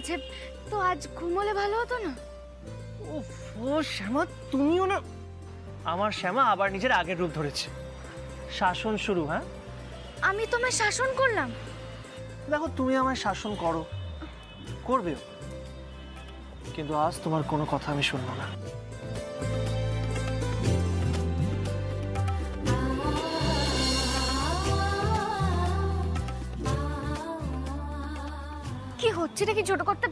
আছে, তো আজ ঘুমোলে ভালো হতো না? ও শ্যামা, তুমিও না। আমার শ্যামা আবার নিজের আগের রূপ ধরেছে। শাসন শুরু। হ্যাঁ, আমি তোমায় শাসন করলাম? দেখো, তুমি আমায় শাসন করো, করবেও, কিন্তু আজ তোমার কোনো কথা আমি শুনবো না। কি হচ্ছে নাকি ছোট করতে,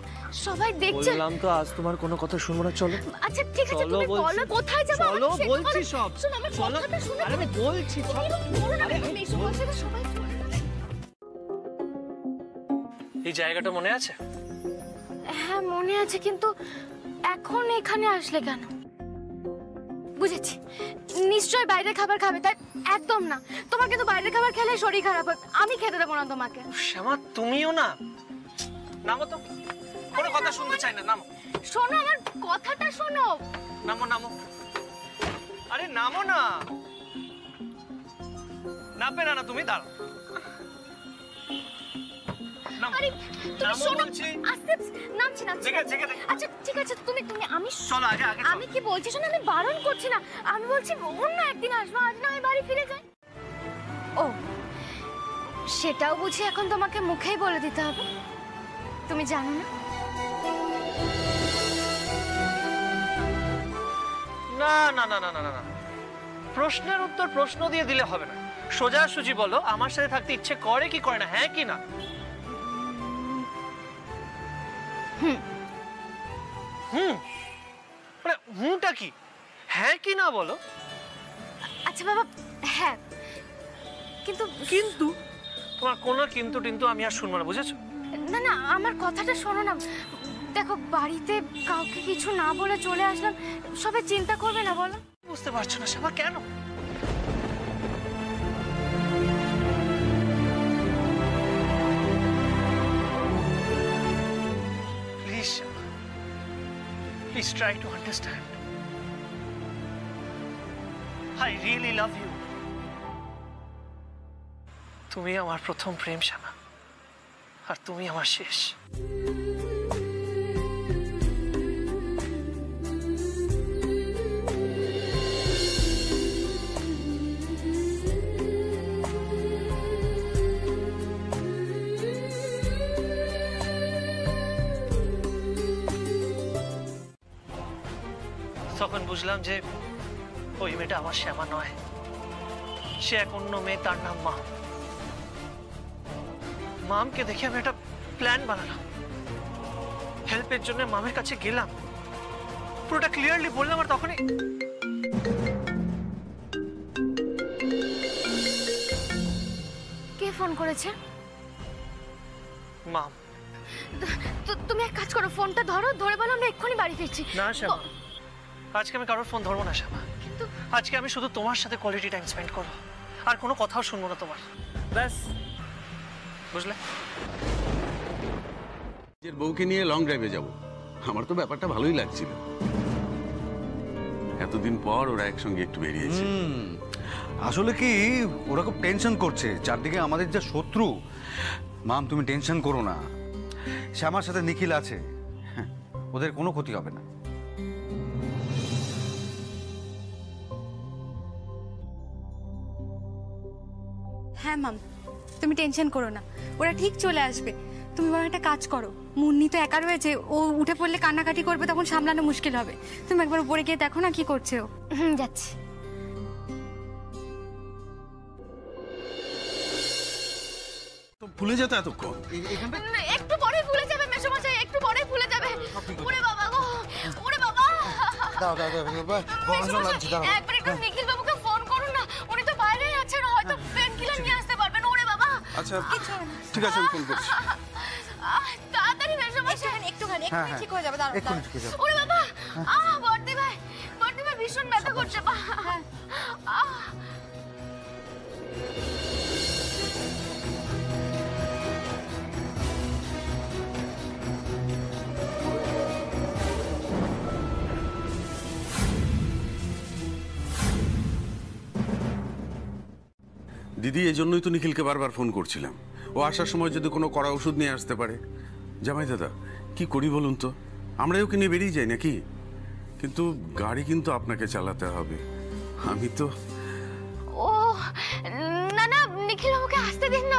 সবাই দেখছে। বললাম তো আজ তোমার কোনো কথা শুনবো না। চলো। আচ্ছা ঠিক আছে, তুমি বলো কোথায় যাবে। চলো বলছি সব। শোনো আমার কথাটা শুনো। আরে আমি বলছি সব। আরে মেশো সাথে সবাই চলে যাবে। এই জায়গাটা মনে আছে? হ্যাঁ মনে আছে, কিন্তু এখন এখানে আসলে কেন? বুঝেছি, নিশ্চয় বাইরের খাবার খাবে। তাই একদম না, তোমার কিন্তু বাইরের খাবার খেলে শরীর খারাপ হয়। আমি খেতে দেবো না তোমাকে। শ্যামা, তুমিও না। নামো তো, কোনো কথা শুনতে চাই না। নামো। শোনো আমার কথাটা শোনো। নামো নামো। আরে নামো না। নামবে না? তুমি দাঁড়াও। আরে তুমি শোনো, আস্তে নামছি। আচ্ছা ঠিক আছে, তুমি আমি চলো আগে। আমি কি বলছি শোনো, আমি বারণ করছি না। আমি বলছি অন্য একদিন আসবো, আজ না আমি বাড়ি ফিরে যাই। ও, সেটাও বুঝি এখন তোমাকে মুখেই বলে দিতে হবে? তুমি জানো না? না না না না না না, প্রশ্নের উত্তর প্রশ্ন দিয়ে দিলে হবে না। সোজাসুজি বলো, আমার সাথে থাকতে ইচ্ছে করে কি করে না? হ্যাঁ কি না? মানে হুঁটা কি? হ্যাঁ কি না বলো। আচ্ছা বাবা, হ্যাঁ। কিন্তু তোমার কোনো কিন্তু আমি আর শুনবো না, বুঝেছো? না না, আমার কথাটা শোনো না। দেখো, বাড়িতে কাউকে কিছু না বলে চলে আসলাম, সবাই চিন্তা করবে না বলো? বুঝতে পারছো না শ্যামা, কেন? Please try to understand. I really love you. তুমি আমার প্রথম প্রেম শ্যামা, আর তুমি আমার শেষ। তখন বুঝলাম যে ওই মেয়েটা আমার শ্যামা নয়, সে এক অন্য মেয়ে, তার নাম মাম। মামকে দেখে আমি একটা প্ল্যান বানালাম, হেল্পের জন্য মামের কাছে গেলাম, পুরোটা ক্লিয়ারলি বললাম। আর তখনই কে ফোন করেছে? মাম। তুমি এক কাজ করো, ফোনটা ধরে বলো আমরা এক্ষুনি বাড়ি ফিরছি। না শ্যামা, আজকে আমি কারোর ফোন ধরবো না শ্যামা। কিন্তু আজকে আমি শুধু তোমার সাথে কোয়ালিটি টাইম স্পেন্ড করবো, আর কোনো কথাও শুনবো না তোমার। ব্যাস, বুঝলে? নিজের বউকে নিয়ে লং ড্রাইভে যাব, আমার তো ব্যাপারটা ভালোই লাগছিল। এতদিন পর ওরা একসঙ্গে একটু বেরিয়েছে। আসলে কি, ওরা খুব টেনশন করছে, চারদিকে আমাদের যা শত্রু। মাম, তুমি টেনশন করো না, শ্যামার সাথে নিখিল আছে, ওদের কোনো ক্ষতি হবে না। হ্যাঁ মাম, তুমি টেনশন করো না, ওরা ঠিক চলে আসবে। তুমি বরং একটা কাজ করো, মুন্নি তো একা রয়েছে, ও উঠে পড়লে কান্নাকাটি করবে, তখন সামলানো মুশকিল হবে। তুমি একবার উপরে গিয়ে দেখো না কি করছে ও। যাচ্ছি। ভুলে যেত এতক্ষণ? একটু পরে ভুলে যাবে মেশোমশাই, একটু পরে ভুলে যাবে। ওরে বাবা গো, ওরে বাবা। দাও গরম জল লাগছে, দাও। একবার একটু নিখিল বাবুকে ফোন করুন না, উনি তো বাইরেই আছেন, হয়তো পেন কিলার নিয়ে আসতে পারবেন। ওরে বাবা। আচ্ছা ঠিক আছে, আমি ফোন করছি। তাড়াতাড়ি মেশোমশাই, একটুখানি ঠিক হয়ে যাবে। দাঁড়াও। ওরে বাবা, বর্দি ভাই ভীষণ ব্যথা করছে। দিদি, এই জন্যই তো নিখিলকে বারবার ফোন করছিলাম, ও আসার সময় যদি কোনো কড়া ওষুধ নিয়ে আসতে পারে। জামাই দাদা, কি করি বলুন তো? আমরা ওকে নিয়ে বেরিয়ে যাই নাকি? কিন্তু গাড়ি কিন্তু আপনাকে চালাতে হবে। আমি তো ও না না, নিখিল বাবুকে আসতে দিন না,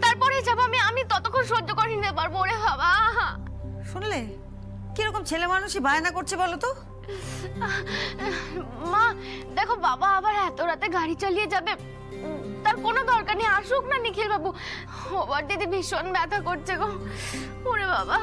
তারপরে যাবো। আমি ততক্ষণ সহ্য করে নিতে পারবো। ওরে বাবা, শুনলে কিরকম ছেলে মানুষই বায়না করছে বলো তো? মা দেখো, বাবা আবার এত রাতে গাড়ি চালিয়ে যাবে, তার কোনো দরকার নেই। আসুক না নিখিল বাবু। ওবার দিদি ভীষণ ব্যথা করছে গো। ওরে বাবা।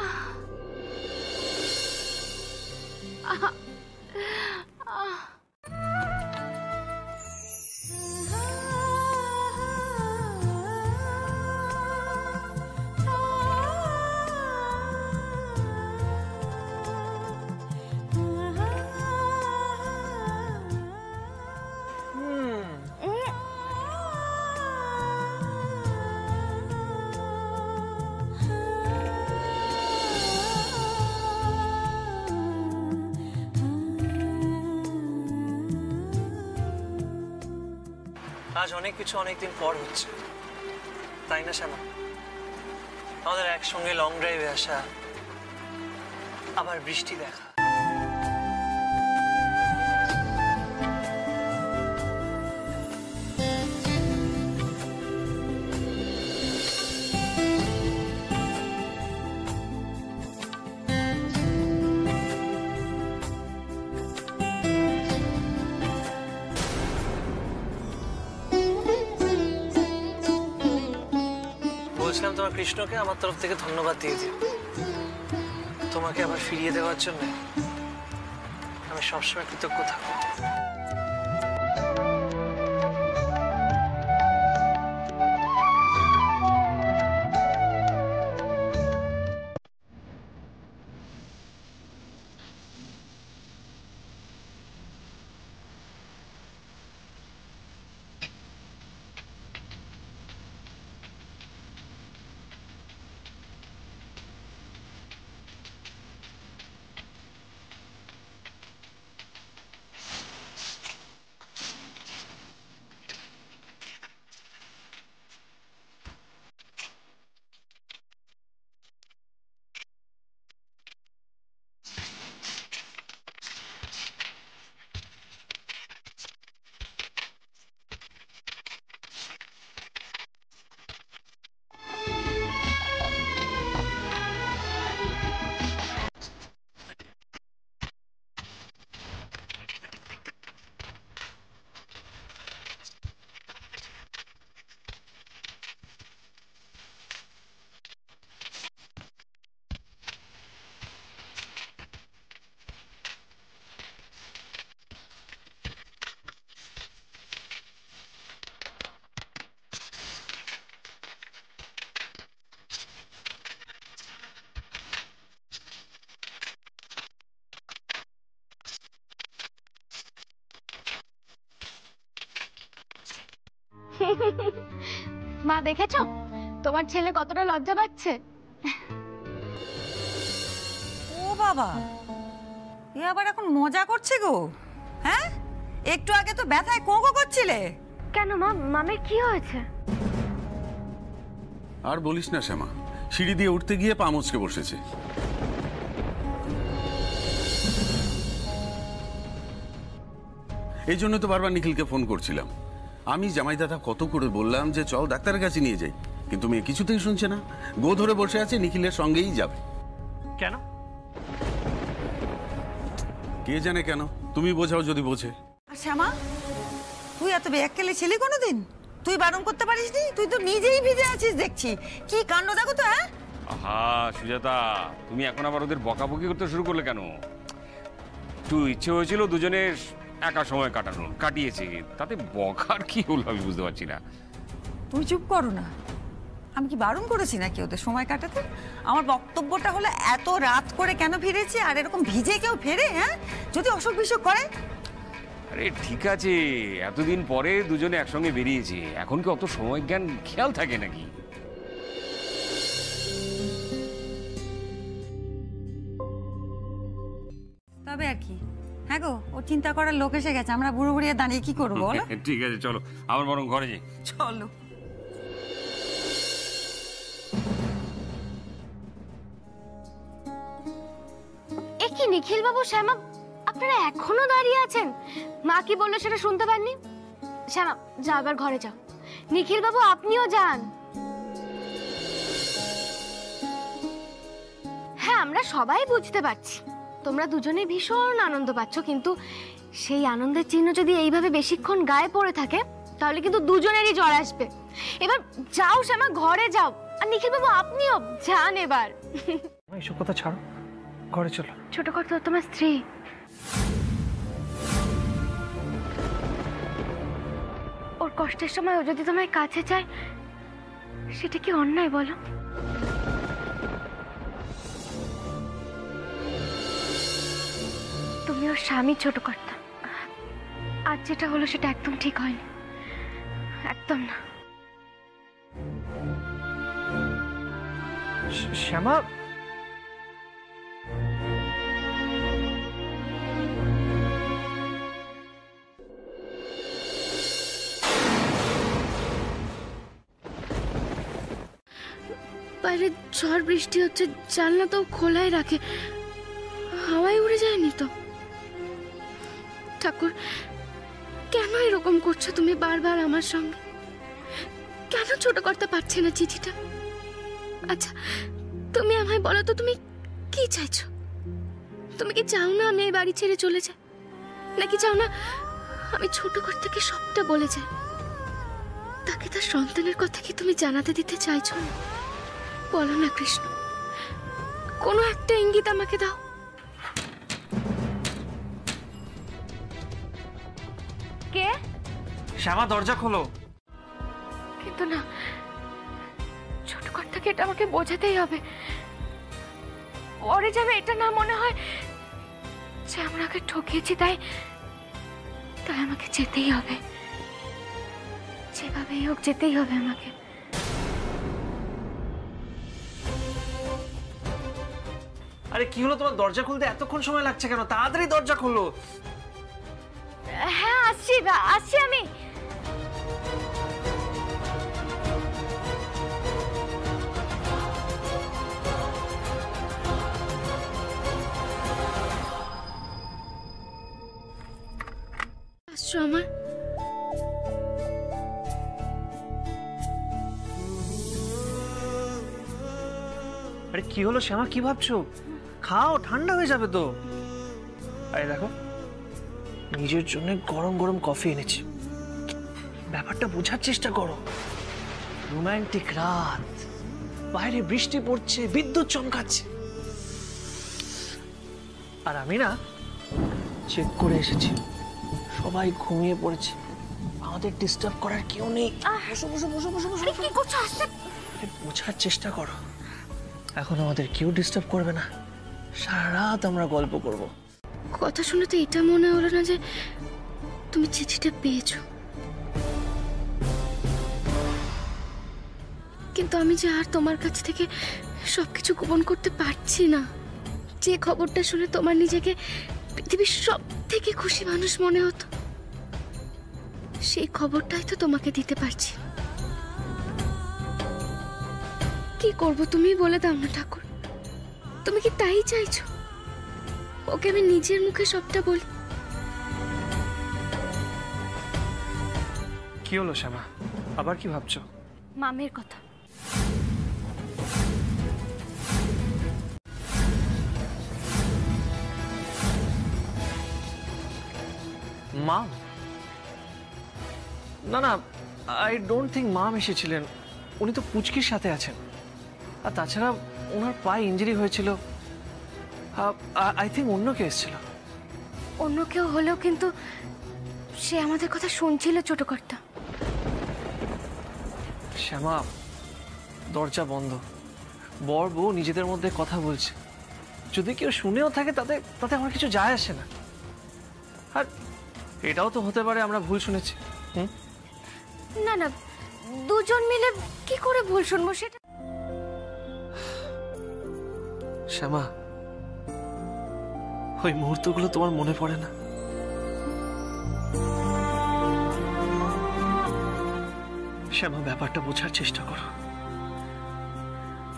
আজ অনেক কিছু অনেকদিন পর হচ্ছে, তাই না শ্যামা? আমাদের একসঙ্গে লং ড্রাইভে আসা, আবার বৃষ্টি দেখা। বলছিলাম তোমার কৃষ্ণকে আমার তরফ থেকে ধন্যবাদ দিয়ে দিও। তোমাকে আবার ফিরিয়ে দেওয়ার জন্য আমি সবসময় কৃতজ্ঞ থাকবো। মা দেখেছো তোমার ছেলে কতটা লজ্জা পাচ্ছে? ও বাবা, এ আবার এখন মজা করছে গো। হ্যাঁ, একটু আগে তো ব্যথায় কোঁকো করছিলে। কেন মা, মামের কি হয়েছে? আর বলিস না শ্যামা, সিঁড়ি দিয়ে উঠতে গিয়ে পা মচকে বসেছে। এই জন্য তো বারবার নিখিলকে ফোন করছিলাম। আমি জামাই দাদা কত করে বললাম যে চল ডাক্তারের কাছে নিয়ে যাই, কিন্তু মেয়ে কিছুতেই শুনছে না। গো ধরে বসে আছে, নিখিলের সঙ্গেই যাবে। কেন? কে জানে কেন, তুমি বোঝাও যদি বোঝে। আর শ্যামা, তুই এত বেয়াক্কেলে ছিলি কোনোদিন? তুই বারণ করতে পারিসনি? তুই তো নিজেই ভিজে আছিস দেখছি। কি কাণ্ড দেখো তো। হ্যাঁ, আহা সুজাতা, তুমি এখন আবার ওদের বকাবকি করতে শুরু করলে কেন? একটু ইচ্ছে হয়েছিল দুজনের একা সময় কাটানোর, কাটিয়েছি, তাতে বকার কি হলো আমি বুঝতে পারছি না। তুমি চুপ করো না। আমি কি বারণ করেছি নাকি ওদের সময় কাটাতে? আমার বক্তব্যটা হলো এত রাত করে কেন ফিরেছি, আর এরকম ভিজে কেউ ফেরে? হ্যাঁ, যদি অসুখ বিসুখ করে? আরে ঠিক আছে, এতদিন পরে দুজনে একসঙ্গে বেরিয়েছি, এখন কি অত সময় জ্ঞান খেয়াল থাকে নাকি? তবে আর কি। হ্যাঁ গো, ও চিন্তা করার লোক এসে গেছে। আমরা বুড়ো বুড়িয়ে দাঁড়িয়ে কি করবো বলো? ঠিক আছে চলো, আমার বরং ঘরে যাই। চলো। নিখিল বাবু, শ্যামা, আপনারা এখনো দাঁড়িয়ে আছেন? মা কি বললো সেটা শুনতে পাননি? শ্যামা, যাও এবার ঘরে যাও। নিখিল বাবু, আপনিও যান। হ্যাঁ, আমরা সবাই বুঝতে পারছি তোমরা দুজনে ভীষণ আনন্দ পাচ্ছ, কিন্তু সেই আনন্দের চিহ্ন যদি এইভাবে বেশিক্ষণ গায়ে পড়ে থাকে তাহলে কিন্তু দুজনেরই জ্বর আসবে। এবার যাও শ্যামা, ঘরে যাও। আর নিখিল বাবু, আপনিও যান এবার। এইসব কথা ছাড়ো, ঘরে চলো। ছোট কর্তা তোমার স্ত্রী, ওর কষ্টের সময় ও যদি তোমায় কাছে চায়, সেটা কি অন্যায় বলো? তুমি ওর স্বামী, ছোট কর্তা। আজ যেটা হলো সেটা একদম ঠিক হয়নি, একদম না। শ্যামা, বাইরে ঝড় বৃষ্টি হচ্ছে, জানলা তো খোলাই রাখে, হাওয়ায় উড়ে যায়নি তো? ঠাকুর, কেন এরকম করছো তুমি বারবার আমার সঙ্গে? কেন ছোট করতে পারছে না চিঠিটা? আচ্ছা, তুমি আমায় বলো তো, তুমি কি চাইছো? তুমি কি চাও না আমি এই বাড়ি ছেড়ে চলে যাই, নাকি চাও না আমি ছোট কর্তাকে সবটা বলে যাই? তাকে তার সন্তানের কথা কি তুমি জানাতে দিতে চাইছো না? বলো না কৃষ্ণ, কোনো একটা ইঙ্গিত আমাকে দাও। কে? শ্যামা, দরজা খোলো। কিন্তু না, ছোট কর্তাকে এটা আমাকে বোঝাতেই হবে। পরে যাবে এটা না মনে হয় যে আমরা ওকে ঠকিয়েছি, তাই আমাকে যেতেই হবে, যেভাবেই হোক যেতেই হবে আমাকে। আরে কি হলো তোমার? দরজা খুলতে এতক্ষণ সময় লাগছে কেন? তাড়াতাড়ি দরজা খোলো। হ্যাঁ, আসছি আসছি আমি। আসছো আমার? আরে কি হলো শ্যামা, কি ভাবছো? খাও, ঠান্ডা হয়ে যাবে তো। আরে দেখো, নিজের জন্য গরম গরম কফি এনেছি। ব্যাপারটা বোঝার চেষ্টা করো। রোমান্টিক রাত, বাইরে বৃষ্টি পড়ছে, বিদ্যুৎ চমকাচ্ছে, আর আমি না চেক করে এসেছি, সবাই ঘুমিয়ে পড়েছে, আমাদের ডিস্টার্ব করার কেউ নেই। বসো বসো বসো বসো বসো। কি করছো? আসতে বোঝার চেষ্টা করো। এখন আমাদের কেউ ডিস্টার্ব করবে না, সারা রাত আমরা গল্প করব। কথা শুনে তো এটা মনে হলো না যে তুমি চিঠিটা পেয়েছো, কিন্তু আমি যে আর তোমার কাছ থেকে সবকিছু গোপন করতে পারছি না। যে খবরটা শুনে তোমার নিজেকে পৃথিবীর সব থেকে খুশি মানুষ মনে হতো, সেই খবরটাই তো তোমাকে দিতে পারছি। কি করব তুমি বলে দাও না ঠাকুর, তুমি কি তাই চাইছো? ওকে আমি নিজের মুখে সবটা বলি। কি হলো শ্যামা, আবার কি ভাবছো? মামের কথা। মাম? না না, আই ডোন্ট থিঙ্ক মাম এসেছিলেন। উনি তো পুচকির সাথে আছেন, আর তাছাড়া ওনার পায়ে ইঞ্জুরি হয়েছিল। আই থিঙ্ক অন্য কেউ এসেছিল। অন্য কেউ হলেও কিন্তু সে আমাদের কথা শুনছিল ছোট কর্তা। শ্যামা, দরজা বন্ধ, বর বউ নিজেদের মধ্যে কথা বলছে। যদি কেউ শুনেও থাকে তাতে তাতে আমার কিছু যায় আসে না। আর এটাও তো হতে পারে আমরা ভুল শুনেছি। না না, দুজন মিলে কি করে ভুল শুনবো সেটা? শ্যামা, ওই মুহূর্তগুলো তোমার মনে পড়ে না? শ্যামা, ব্যাপারটা বোঝার চেষ্টা করো।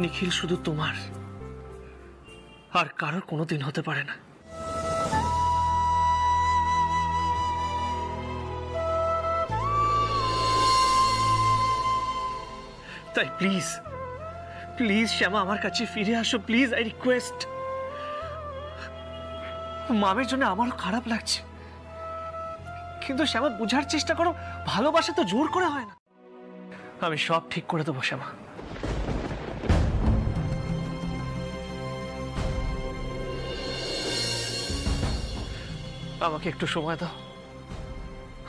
নিখিল শুধু তোমার, আর কারোর কোনোদিন হতে পারে না। তাই প্লিজ প্লিজ শ্যামা আমার কাছে ফিরে আসো, প্লিজ, আই রিকোয়েস্ট। মামের জন্য আমারও খারাপ লাগছে, কিন্তু শ্যামা বোঝার চেষ্টা করো, ভালোবাসা তো জোর করে হয় না। আমি সব ঠিক করে দেবো শ্যামা। আমাকে একটু সময় দাও,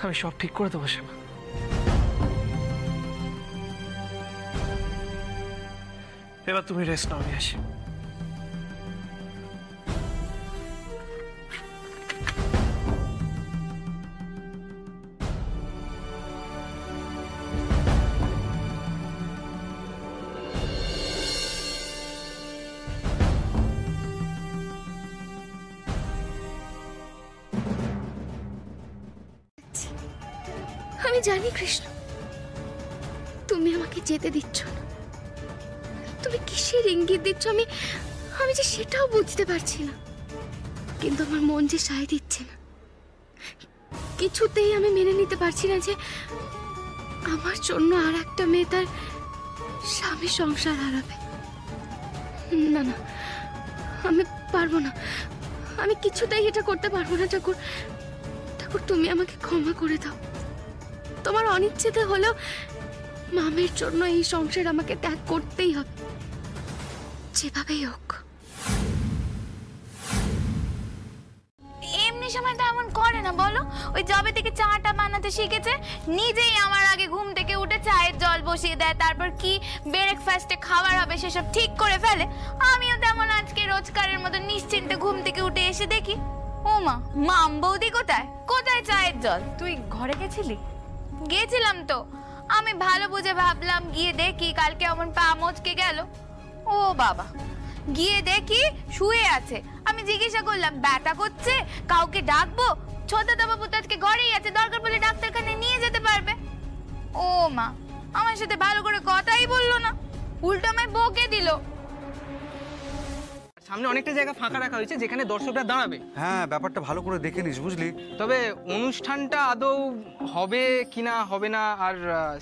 আমি সব ঠিক করে দেবো শ্যামা। এবার তুমি রেস্ট নাও, আমি আসি। আমি জানি কৃষ্ণ, তুমি আমাকে যেতে দিচ্ছ না। তুমি কিসের ইঙ্গিত দিচ্ছ আমি যে সেটাও বুঝতে পারছি না, কিন্তু আমার মন যে সায় দিচ্ছে না। কিছুতেই আমি মেনে নিতে পারছি না যে আমার জন্য আর একটা মেয়ে তার স্বামী সংসার হারাবে। না না, আমি পারবো না, আমি কিছুতেই এটা করতে পারবো না। ঠাকুর ঠাকুর, তুমি আমাকে ক্ষমা করে দাও। তোমার অনিচ্ছেতে হলেও মামের জন্য এই সংসার আমাকে ত্যাগ করতেই হবে, যেভাবেই হোক। এমনি সময় তো এমন করে না বলো? ওই জবে থেকে চাটা বানাতে শিখেছে, নিজেই আমার আগে ঘুম থেকে উঠে চায়ের জল বসিয়ে দেয়, তারপর কি ব্রেকফাস্টে খাবার হবে সেসব ঠিক করে ফেলে। আমিও তেমন আজকে রোজকারের মতো নিশ্চিন্তে ঘুম থেকে উঠে এসে দেখি, ও মা, মাম বৌদি কোথায়? কোথায় চায়ের জল? তুই ঘরে গেছিলি? গেছিলাম তো, আমি ভালো বুঝে ভাবলাম গিয়ে দেখি, কালকে আমার পা মচকে গেল। ও বাবা, গিয়ে দেখি শুয়ে আছে। আমি জিজ্ঞাসা করলাম, ব্যথা করছে, কাউকে ডাকবো? ছোটদা বাবু তো আজকে ঘরেই আছে, দরকার পড়লে ডাক্তারখানে নিয়ে যেতে পারবে। ও মা, আমার সাথে ভালো করে কথাই বললো না, উল্টো আমায় বকে দিল। সামনে অনেকটা জায়গা ফাঁকা রাখা হয়েছে যেখানে দর্শকরা দাঁড়াবে। হ্যাঁ, ব্যাপারটা ভালো করে দেখে নিস, বুঝলি? তবে অনুষ্ঠানটা আদৌ হবে কিনা হবে না, আর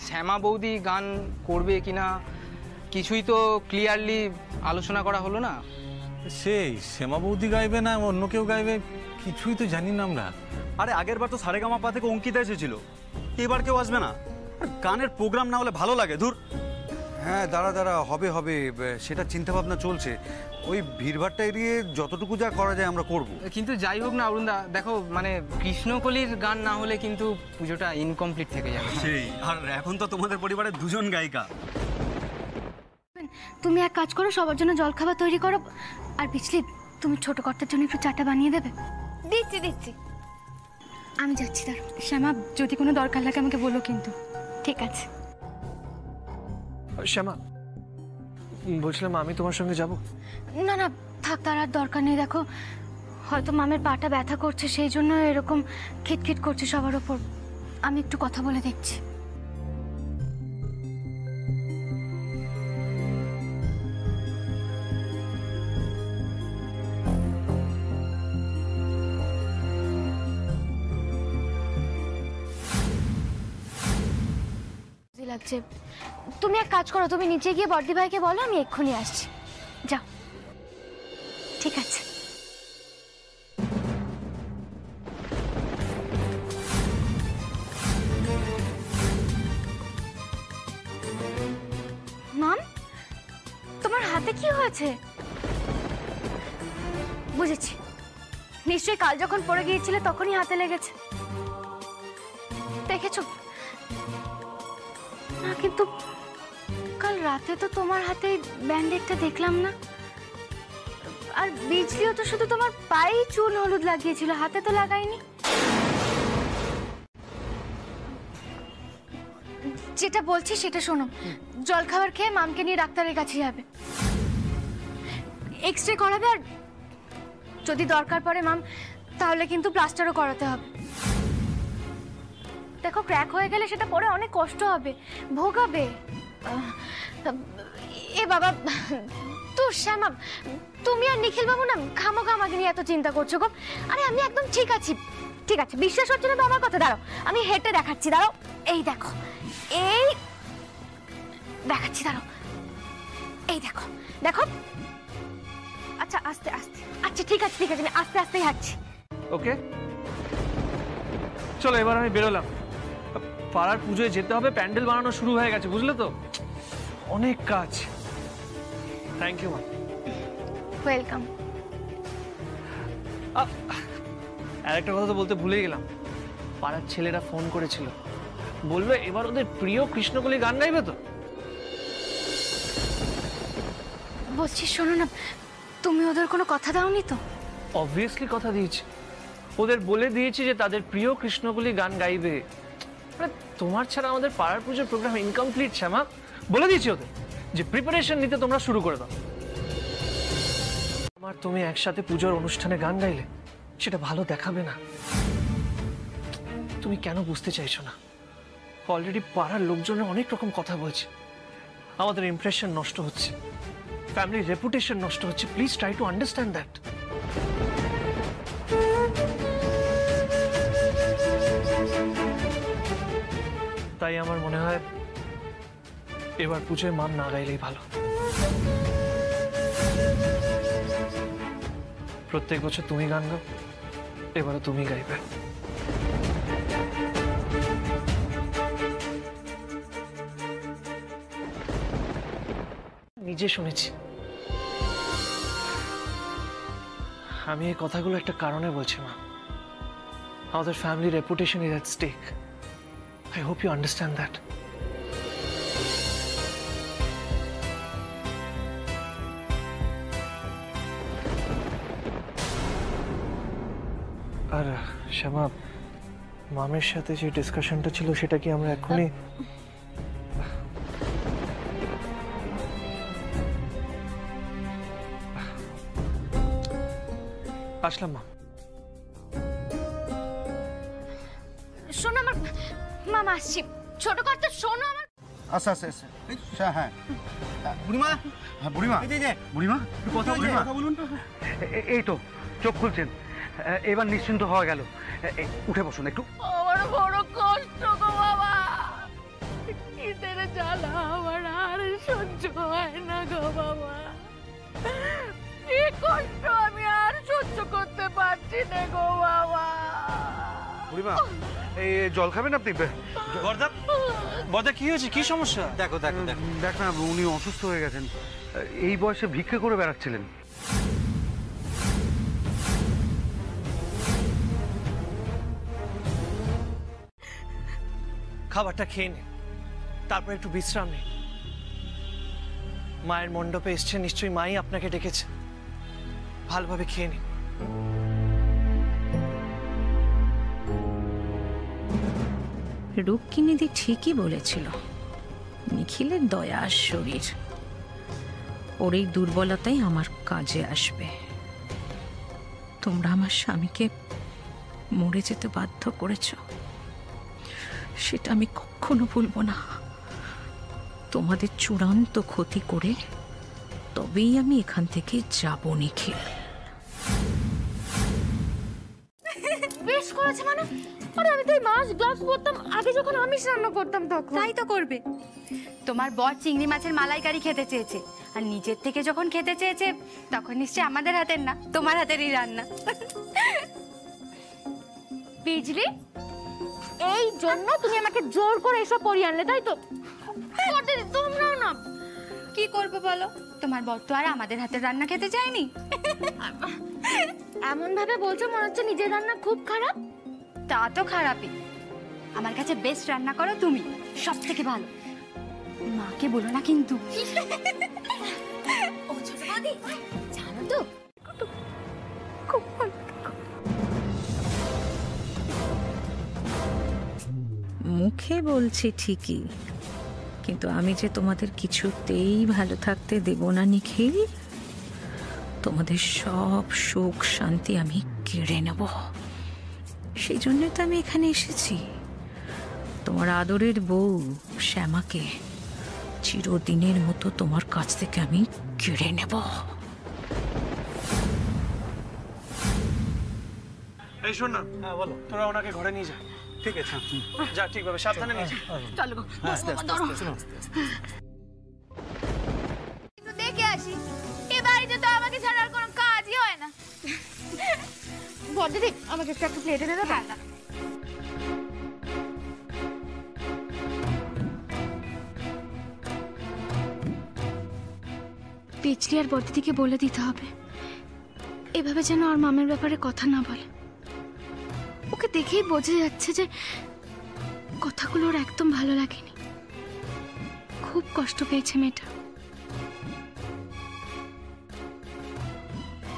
শ্যামা বৌদি গান করবে কিনা কিছুই তো ক্লিয়ারলি আলোচনা করা হলো না। সেই শ্যামা বৌদি গাইবে না অন্য কেউ গাইবে কিছুই তো জানি না আমরা। আরে আগের বার তো সারেগামাপা থেকে অঙ্কিতা এসেছিল, এবার কেউ আসবে না? গানের প্রোগ্রাম না হলে ভালো লাগে, ধুর। হ্যাঁ, দাঁড়া, হবে সেটা চিন্তা ভাবনা চলছে। ওই ভিড়ভাড়টা এড়িয়ে যতটুকু যা করা যায় আমরা করব। কিন্তু যাই হোক না অরুণদা, দেখো মানে কৃষ্ণকলির গান না হলে কিন্তু পুজোটা ইনকমপ্লিট থেকে যাবে। সেই, আর এখন তো তোমাদের পরিবারে দুজন গায়িকা। তুমি এক কাজ করো, সবার জন্য জলখাবার তৈরি করো, আর বিজলি তুমি ছোট কর্তার জন্য একটু চাটা বানিয়ে দেবে। দিচ্ছি দিচ্ছি, আমি যাচ্ছি। তার শ্যামা, যদি কোনো দরকার লাগে আমাকে বলো কিন্তু। ঠিক আছে। শ্যামা, বলছিলাম আমি তোমার সঙ্গে যাব। না না, থাক, তার আর দরকার নেই। দেখো, হয়তো মামের পাটা ব্যথা করছে, সেই জন্য এরকম খিটখিট করছে সবার ওপর। আমি একটু কথা বলে দেখছি। লাগছে, তুমি এক কাজ করো, তুমি নিচে গিয়ে বর্দি ভাইকে বলো আমি এক্ষুনি আসছি। যাও। ঠিক আছে। মাম, তোমার হাতে কি হয়েছে? বুঝেছি, নিশ্চয়ই কাল যখন পড়ে গিয়েছিলে তখনই হাতে লেগেছে। দেখেছো না, কিন্তু কাল রাতে তো তোমার হাতে ব্যান্ডেডটা দেখলাম না। আর বিজলিও তো শুধু তোমার পায়ে চুন হলুদ লাগিয়েছিল, হাতে তো লাগায়নি। যেটা বলছি সেটা শোনো, জলখাবার খেয়ে মামকে নিয়ে ডাক্তারের কাছে যাবে, এক্সরে করাবে, আর যদি দরকার পড়ে মাম তাহলে কিন্তু প্লাস্টারও করাতে হবে। দেখো, ক্র্যাক হয়ে গেলে সেটা পরে অনেক কষ্ট হবে, ভোগাবে। এ বাবা, তো শ্যামা, তুমি আর নিখিল বাবু না খামোখা আমাকে নিয়ে এত চিন্তা করছো গো। আরে আমি একদম ঠিক আছি, ঠিক আছে, বিশ্বাস হচ্ছে না তো আমার কথা? দাঁড়াও, আমি হেঁটে দেখাচ্ছি, দাঁড়াও। এই দেখো, দেখাচ্ছি, দাঁড়াও। এই দেখো দেখো। আচ্ছা আস্তে আস্তে, আচ্ছা ঠিক আছে ঠিক আছে, আমি আস্তে আস্তেই হাঁটছি। ওকে চলো, এবার আমি বেরোলাম। পাড়ার পুজোয় যেতে হবে, প্যান্ডেল বানানো শুরু হয়ে গেছে, বুঝলে তো? অনেক কাজ। থ্যাংক ইউ মা। ওয়েলকাম। আর একটা কথা তো বলতে ভুলেই গেলাম, পাড়ার ছেলেরা ফোন করেছিল, বলবে এবার ওদের প্রিয় কৃষ্ণকলি গান গাইবে তো। বলছি শোনো না, তুমি ওদের কোনো কথা দাওনি তো? অবভিয়াসলি কথা দিয়েছি, ওদের বলে দিয়েছি যে তাদের প্রিয় কৃষ্ণকলি গান গাইবে। তোমার ছাড়া আমাদের পাড়ার পুজোর প্রোগ্রাম ইনকমপ্লিট শ্যামা। বলে দিয়েছি ওদের যে প্রিপারেশন নিতে তোমরা শুরু করে দাও। আমার তুমি একসাথে পুজোর অনুষ্ঠানে গান গাইলে সেটা ভালো দেখাবে না। তুমি কেন বুঝতে চাইছো না? অলরেডি পাড়ার লোকজনের অনেক রকম কথা বলছে, আমাদের ইমপ্রেশন নষ্ট হচ্ছে, ফ্যামিলির রেপুটেশন নষ্ট হচ্ছে। Please try to understand that. তাই আমার মনে হয় এবার পুজোয় মাম না গাইলেই ভালো। প্রত্যেক বছর তুমি গান গাও, এবারও তুমি গাইবে। নিজে শুনেছি। আমি এই কথাগুলো একটা কারণে বলছি মা। আমাদের family reputation is at stake. I hope you understand that. আর শ্যামা, মামের সাথে যে ডিসকাশনটা ছিল সেটা কি আমরা এখনই? আসলাম মা। শোনো আমার মামা আসছি। ছোট কর্তা শোনো আমার। আচ্ছা আচ্ছা আচ্ছা, হ্যাঁ বুড়িমা, হ্যাঁ বুড়িমা, বুড়িমা কথা বলুন। এই তো চোখ খুলছেন, এবার নিশ্চিন্ত হওয়া গেল। উঠে বসুন একটু। আমার বড় কষ্ট গো বাবা, ঈদের জ্বালা আমার আর সহ্য হয় না গো বাবা। কি কষ্ট আমি আর সহ্য করতে পারছি না গো বাবা। বুড়িমা, এই জল খাবেন আপনি? বর্দা, বর্দা কি হয়েছে, কি সমস্যা? দেখো দেখো দেখ না, উনি অসুস্থ হয়ে গেছেন। এই বয়সে ভিক্ষে করে বেড়াচ্ছিলেন। খাবারটা খেয়ে নে, তারপর একটু বিশ্রাম নে। মায়ের মণ্ডপে এসছে, নিশ্চয়ই মাই আপনাকে ডেকেছে। ভালোভাবে খেয়ে নে। রুক্মিণীদি ঠিকই বলেছিল, নিখিলের দয়ার শরীর, ওর এই দুর্বলতাই আমার কাজে আসবে। তোমরা আমার স্বামীকে মরে যেতে বাধ্য করেছ, সেটা আমি কখনো ভুলব না। তোমাদের চূড়ান্ত ক্ষতি করে তবেই আমি এখান থেকে যাব নিখিল। বেশ করেছে মানে? আরে আমি তো এই মাছ গ্লাভস পরতাম আগে যখন আমিষ রান্না করতাম তখন। তাই তো করবে। তোমার বর চিংড়ি মাছের মালাইকারি খেতে চেয়েছে, আর নিজের থেকে যখন খেতে চেয়েছে তখন নিশ্চয়ই আমাদের হাতের না, তোমার হাতেরই রান্না। বিজলি, এই জন্য তুমি আমাকে জোর করে এসব পরিয়ে আনলে, তাই তো? তোমরাও না। কি করবো বলো, তোমার বর তো আর আমাদের হাতের রান্না খেতে চায়নি। এমন ভাবে বলছো মনে হচ্ছে নিজের রান্না খুব খারাপ। তা তো খারাপই, আমার কাছে বেস্ট রান্না করো তুমি, সব থেকে ভালো। মাকে বলো না কিন্তু। ও ছোট বৌদি, জানো তো খুব ভালো। মুখে বলছি ঠিকই, কিন্তু আমি যে তোমাদের কিছুতেই ভালো থাকতে দেব না নিখিল। তোমাদের সব সুখ শান্তি আমি কেড়ে নেব। সেই জন্যই তো আমি এখানে এসেছি। তোমার আদরের বউ শ্যামাকে চিরদিনের মতো তোমার কাছ থেকে আমি কেড়ে নেব। এই শোন না, হ্যাঁ বলো। তোরা ওনাকে ঘরে নিয়ে যা। ঠিক আছে, যা ঠিকভাবে সাবধানে নিয়ে যা। চলো গো। আস্তে আস্তে। বড়দিদি আমাকে একটু প্লেটে দে দাদা। পিছলি আর বড়দিদিকে বলে দিতে হবে এভাবে যেন আর মামের ব্যাপারে কথা না বলে। ওকে দেখেই বোঝা যাচ্ছে যে কথাগুলো ওর একদম ভালো লাগেনি, খুব কষ্ট পেয়েছে মেয়েটা।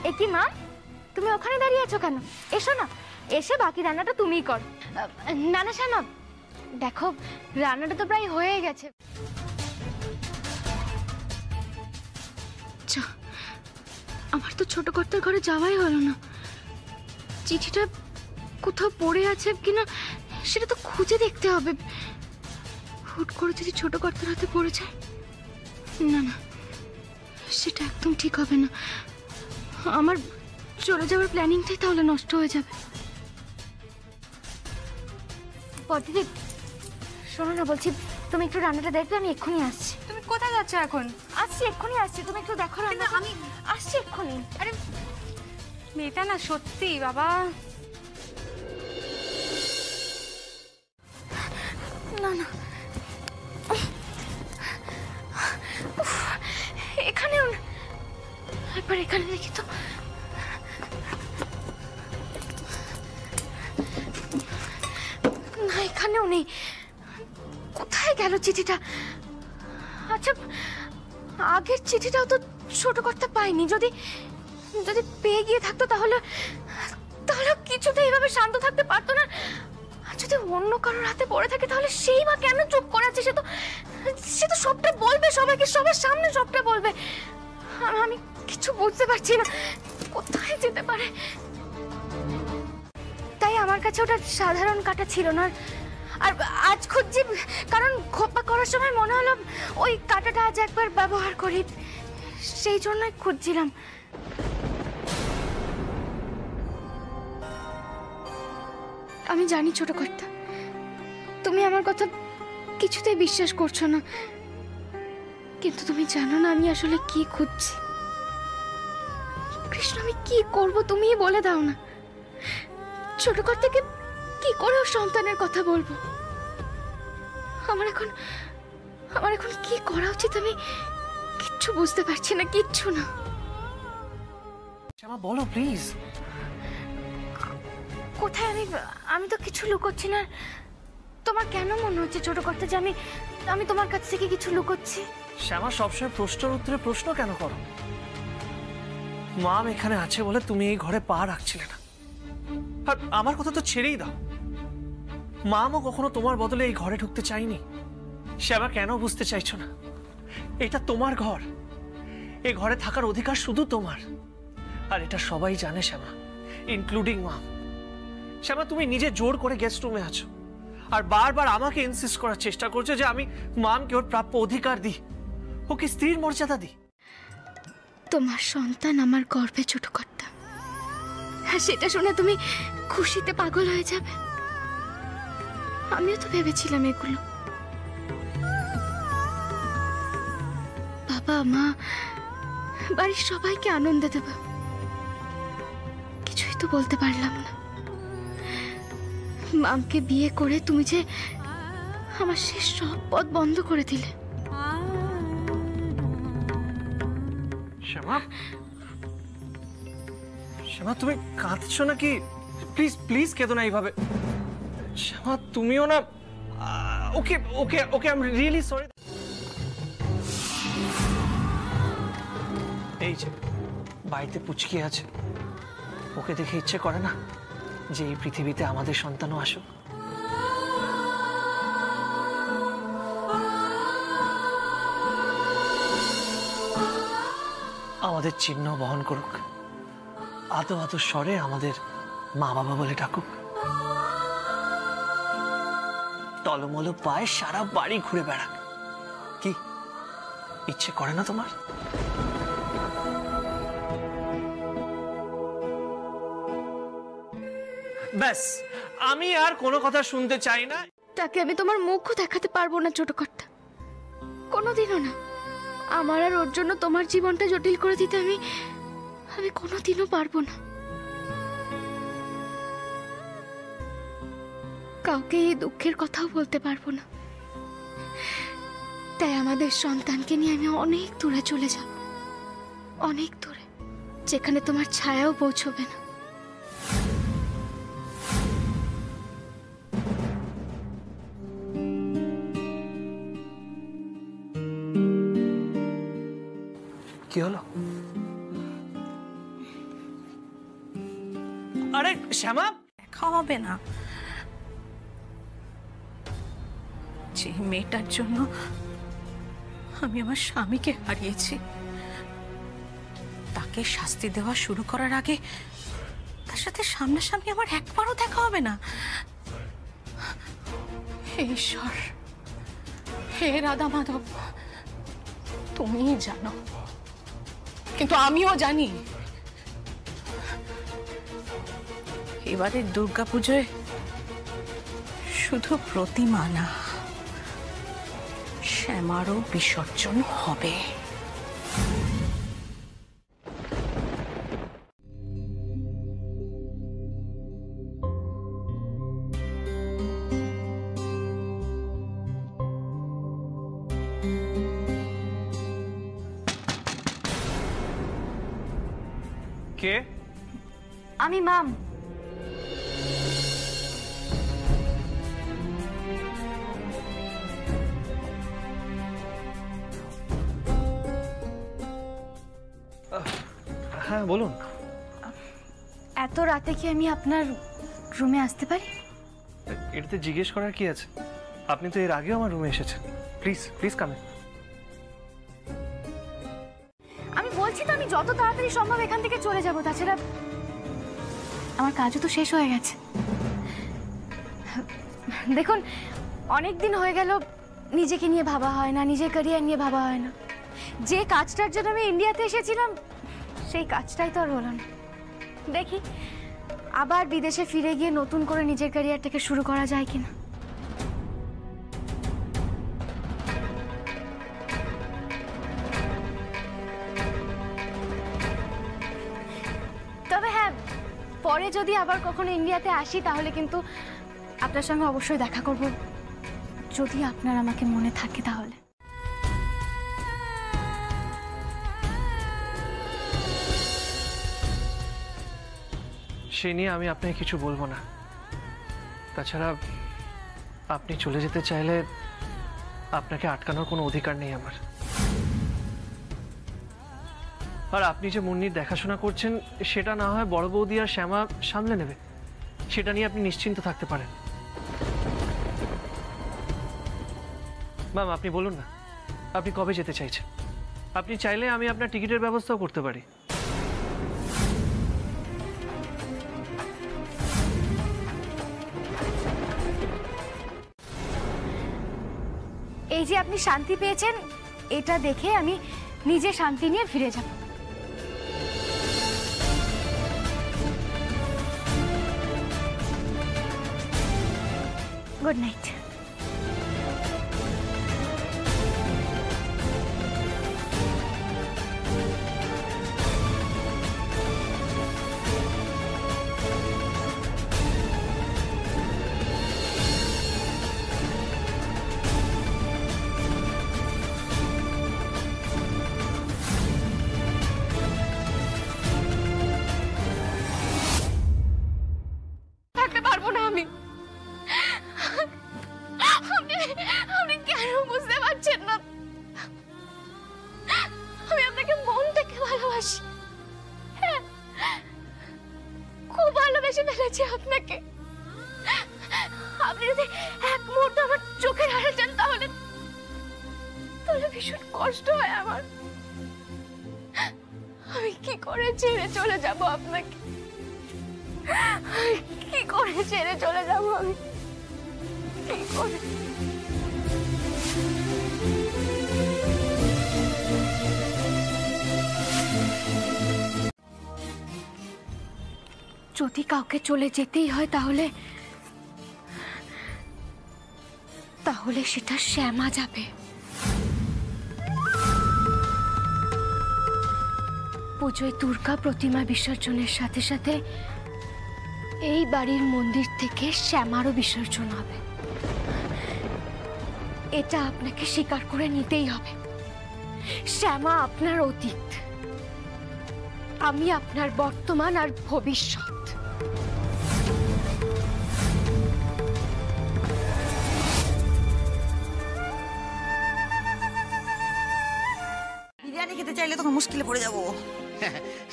এ কি মা, তুমি ওখানে দাঁড়িয়ে আছো কেন? এসো না, এসে বাকি রান্নাটা তুমিই কর। না না শ্যামা, দেখো রান্নাটা তো প্রায় হয়ে গেছে। আমার তো ছোট কর্তার ঘরে যাওয়াই হলো না। চিঠিটা কোথাও পড়ে আছে কিনা সেটা তো খুঁজে দেখতে হবে। হুট করে যদি ছোট কর্তার হাতে পড়ে যায়, না না সেটা একদম ঠিক হবে না। আমার চলে যাওয়ার প্ল্যানিংটাই তাহলে নষ্ট হয়ে যাবে। দিদি শোনো না, বলছি তুমি একটু রান্নাটা দেখবে, আমি এক্ষুনি আসছি। তুমি কোথায় যাচ্ছ এখন? আসছি, এক্ষুনি আসছি, তুমি একটু দেখো রান্না। আমি আসছি এক্ষুনি। আরে মেয়েটা না সত্যি বাবা। না না এখানেও না, একবার এখানে দেখি তো। না এখানেও নেই, কোথায় গেল চিঠিটা? আচ্ছা আগের চিঠিটাও তো ছোট করতে পাইনি, যদি যদি পেয়ে গিয়ে থাকতো তাহলে তাহলে কিছুতে এইভাবে শান্ত থাকতে পারতো না। আর যদি অন্য কারোর হাতে পড়ে থাকে তাহলে সেই বা কেন চুপ করে আছে? সে তো সবটা বলবে সবাইকে, সবার সামনে সবটা বলবে। আমি কিছু বুঝতে পারছি না কোথায় যেতে পারে। তাই আমার কাছে ওটা সাধারণ কাটা ছিল না। আর আজ খুঁজছি কারণ খোপা করার সময় মনে হলো ওই কাঁটাটা আজ একবার ব্যবহার করি, সেই জন্যই খুঁজছিলাম। আমি জানি ছোট কর্তা, তুমি আমার কথা কিছুতেই বিশ্বাস করছো না, কিন্তু তুমি জানো না আমি আসলে কি খুঁজছি। কৃষ্ণ আমি কি করব তুমিই বলে দাও না। ছোট কর্তাকে কি করে ওর সন্তানের কথা বলবো? আমার এখন কি করা উচিত আমি কিচ্ছু বুঝতে পারছি না, কিচ্ছু না। শ্যামা বলো প্লিজ। কোথায়? আমি তো কিছু লুকোচ্ছি না। তোমার কেন মনে হচ্ছে ছোট কর্তা যে আমি তোমার কাছ থেকে কিছু লুকোচ্ছি? শ্যামা সবসময় প্রশ্নের উত্তরে প্রশ্ন কেন করো? মাম এখানে আছে বলে তুমি এই ঘরে পা রাখছিলে না। আর আমার কথা তো ছেড়েই দাও, মামও কখনো তোমার বদলে এই ঘরে ঢুকতে চাইনি। শ্যামা কেন বুঝতে চাইছো না? এটা তোমার ঘর, এই ঘরে থাকার অধিকার শুধু তোমার। আর এটা সবাই জানে শ্যামা, ইনক্লুডিং মা। শ্যামা তুমি নিজে জোর করে গেস্ট রুমে আছো আর বারবার আমাকে ইনসিস্ট করার চেষ্টা করছো যে আমি মামকে ওর প্রাপ্য অধিকার দিই, ওকে স্ত্রীর মর্যাদা দিই। তোমার সন্তান আমার গর্বে ছোট কর্তা, হ্যাঁ সেটা শুনে তুমি খুশিতে পাগল হয়ে যাবে। আমিও তো ভেবেছিলাম এগুলো। বাবা মা বাড়ির সবাইকে আনন্দ দেব, কিছুই তো বলতে পারলাম না। মামকে বিয়ে করে তুমি যে আমার শেষ সব পথ বন্ধ করে দিলে। শ্যামা, শ্যামা তুমি কাঁদছো নাকি? প্লিজ প্লিজ কেঁদো না এইভাবে। শ্যামা তুমিও না। ওকে ওকে ওকে, আই এম রিয়েলি সরি। এই যে বাড়িতে পুচকি আছে, ওকে দেখে ইচ্ছে করে না যে এই পৃথিবীতে আমাদের সন্তানও আসুক। আমাদের চিহ্ন বহন করুক, আদো আদো স্বরে আমাদের মা বাবা বলে ডাকুক, টলমলো পায়ে সারা বাড়ি ঘুরে বেড়াক। কি ইচ্ছে করে না তোমার? ব্যাস, আমি আর কোনো কথা শুনতে চাই না। তাকে আমি তোমার মুখও দেখাতে পারবো না ছোট কর্তা, কোনোদিনও না। আমার আর ওর জন্য তোমার জীবনটা জটিল করে দিতে আমি কোনোদিনও পারবো না। কাউকে এই দুঃখের কথাও বলতে পারবো না। তাই আমাদের সন্তানকে নিয়ে আমি অনেক দূরে চলে যাব, অনেক দূরে, যেখানে তোমার ছায়াও পৌঁছবে না। কি হলো? আরে শ্যামা, দেখা হবে না। যে মেয়েটার জন্য আমি আমার স্বামীকে হারিয়েছি, তাকে শাস্তি দেওয়া শুরু করার আগে তার সাথে সামনাসামনি আমার একবারও দেখা হবে না। হে ঈশ্বর, হে রাধা মাধব, তুমিই জানো, কিন্তু আমিও জানি এবারে দুর্গাপুজোয় শুধু প্রতিমা না, শ্যামারও বিসর্জন হবে। কে? আমি মাম। হ্যাঁ বলুন। এত রাতে কি আমি আপনার রুমে আসতে পারি? এটাতে জিজ্ঞেস করার কি আছে? আপনি তো এর আগেও আমার রুমে এসেছেন। Please please come in. আমি বলছি তো আমি যত তাড়াতাড়ি সম্ভব এখান থেকে চলে যাব, তাছাড়া আমার কাজও তো শেষ হয়ে গেছে। দেখুন, অনেক দিন হয়ে গেল নিজেকে নিয়ে ভাবা হয় না, নিজের ক্যারিয়ার নিয়ে ভাবা হয় না। যে কাজটার জন্য আমি ইন্ডিয়াতে এসেছিলাম সেই কাজটাই তো আর হলো না। দেখি আবার বিদেশে ফিরে গিয়ে নতুন করে নিজের ক্যারিয়ারটাকে শুরু করা যায় কিনা। তবে হ্যাঁ, পরে যদি আবার কখনো ইন্ডিয়াতে আসি তাহলে কিন্তু আপনার সঙ্গে অবশ্যই দেখা করব, যদি আপনার আমাকে মনে থাকে তাহলে। সে নিয়ে আমি আপনাকে কিছু বলবো না। তাছাড়া আপনি চলে যেতে চাইলে আপনাকে আটকানোর কোনো অধিকার নেই আমার। আর আপনি যে মুন্নির দেখাশোনা করছেন সেটা না হয় বড় বৌদি আর শ্যামা সামলে নেবে, সেটা নিয়ে আপনি নিশ্চিন্ত থাকতে পারেন। ম্যাম আপনি বলুন না, আপনি কবে যেতে চাইছেন? আপনি চাইলে আমি আপনার টিকিটের ব্যবস্থাও করতে পারি। এই যে আপনি শান্তি পেয়েছেন, এটা দেখে আমি নিজে শান্তি নিয়ে ফিরে যাব। Good night. থাকতে পারবো না আমি। আপনি কেন বুঝতে পারছেন না? আমি আপনাকে মন থেকে ভালোবাসি। হ্যাঁ, খুব ভালোবেসে ফেলেছি আপনাকে। আপনি যদি এক মুহূর্ত আমার চোখের আড়াল যান তাহলে ভীষণ কষ্ট হয় আমার। আমি কি করে ছেড়ে চলে যাব আপনাকে? কি করে ছেড়ে চলে যাব আমি? কি করে? যদি কাউকে চলে যেতেই হয় তাহলে সেটা শ্যামা যাবে। পুজোয় দুর্গা প্রতিমা বিসর্জনের সাথে সাথে এই বাড়ির মন্দির থেকে শ্যামারও বিসর্জন হবে। এটা আপনাকে স্বীকার করে নিতেই হবে। শ্যামা আপনার অতীত, আমি আপনার বর্তমান আর ভবিষ্যৎ। বিরিয়ানি খেতে চাইলে তখন মুশকিলে পড়ে যাবো।